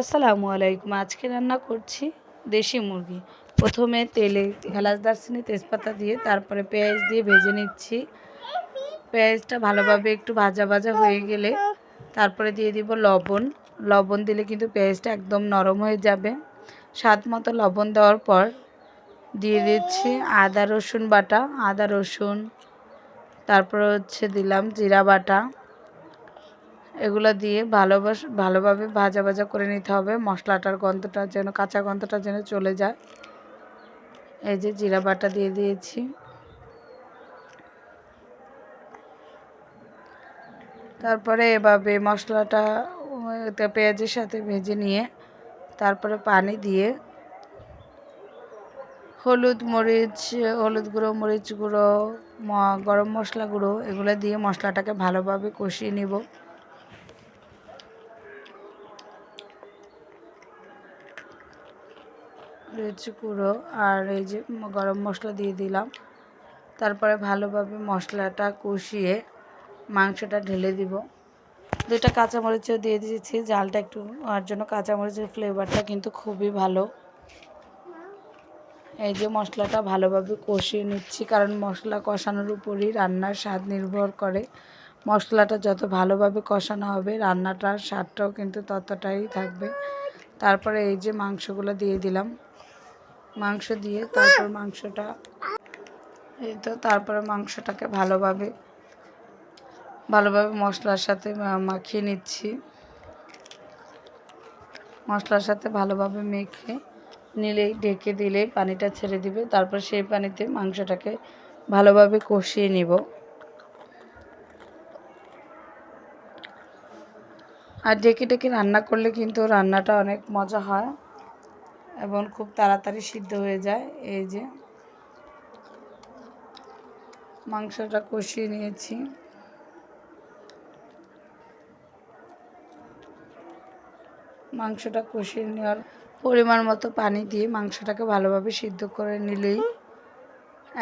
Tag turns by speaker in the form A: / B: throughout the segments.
A: আসসালামু আলাইকুম। আজকে রান্না করছি দেশি মুরগি। প্রথমে তেলে এলাচ দারচিনি তেজপাতা দিয়ে তারপরে পেঁয়াজ দিয়ে ভেজে নিচ্ছি। পেঁয়াজটা ভালোভাবে একটু ভাজা ভাজা হয়ে গেলে তারপরে দিয়ে দিব লবণ। লবণ দিলে কিন্তু পেঁয়াজটা একদম নরম হয়ে যাবে। স্বাদ মতো লবণ দেওয়ার পর দিয়ে দিচ্ছি আদা রসুন বাটা, আদা রসুন, তারপরে দিলাম জিরা বাটা। এগুলো দিয়ে ভালোভাবে ভাজা ভাজা করে নিতে হবে। মশলাটার গন্ধটা যেন কাঁচা গন্ধটা যেন চলে যায়। এই যে জিরা বাটা দিয়ে দিয়েছি। তারপরে এভাবে মশলাটা পেঁয়াজের সাথে ভেজে নিয়ে তারপরে পানি দিয়ে হলুদ গুঁড়ো, মরিচ গুঁড়ো, গরম মশলা গুঁড়ো এগুলো দিয়ে মশলাটাকে ভালোভাবে কষিয়ে নিব। মরিচ গুঁড়ো আর এই যে গরম মশলা দিয়ে দিলাম। তারপরে ভালোভাবে মশলাটা কষিয়ে মাংসটা ঢেলে দিব। দুইটা কাঁচামরিচও দিয়ে দিয়েছি, ঝালটা একটু হওয়ার জন্য। কাঁচামরিচের ফ্লেভারটা কিন্তু খুবই ভালো। এই যে মশলাটা ভালোভাবে কষিয়ে নিচ্ছি, কারণ মশলা কষানোর উপরই রান্নার স্বাদ নির্ভর করে। মশলাটা যত ভালোভাবে কষানো হবে রান্নাটার স্বাদটাও কিন্তু ততটাই থাকবে। তারপরে এই যে মাংসগুলো দিয়ে দিলাম। মাংস দিয়ে তারপরে মাংসটাকে ভালোভাবে মশলার সাথে মাখিয়ে নিচ্ছি। মশলার সাথে ভালোভাবে মেখে নিলেই ঢেকে দিলে পানিটা ছেড়ে দিবে। তারপর সেই পানিতে মাংসটাকে ভালোভাবে কষিয়ে নিব। আর ঢেকে রান্না করলে কিন্তু রান্নাটা অনেক মজা হয় এবং খুব তাড়াতাড়ি সিদ্ধ হয়ে যায়। এই যে মাংসটা কষিয়ে নিয়েছি। মাংসটা কষিয়ে নেওয়ার পরিমাণ মতো পানি দিয়ে মাংসটাকে ভালোভাবে সিদ্ধ করে নিলেই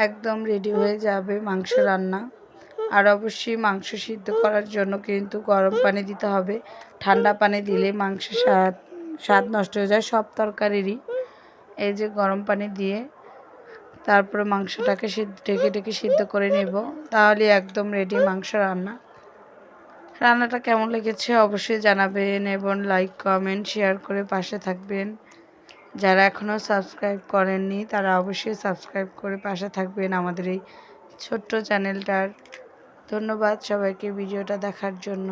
A: একদম রেডি হয়ে যাবে মাংস রান্না। আর অবশ্যই মাংস সিদ্ধ করার জন্য কিন্তু গরম পানি দিতে হবে। ঠান্ডা পানি দিলে মাংসের স্বাদ নষ্ট হয়ে যায় সব তরকারিরই। এই যে গরম পানি দিয়ে তারপরে মাংসটাকে ঢেকে সিদ্ধ করে নেব, তাহলে একদম রেডি মাংস রান্না। রান্নাটা কেমন লেগেছে অবশ্যই জানাবেন এবং লাইক কমেন্ট শেয়ার করে পাশে থাকবেন। যারা এখনও সাবস্ক্রাইব করেননি তারা অবশ্যই সাবস্ক্রাইব করে পাশে থাকবেন আমাদের এই ছোট্ট চ্যানেলটার। ধন্যবাদ সবাইকে ভিডিওটা দেখার জন্য।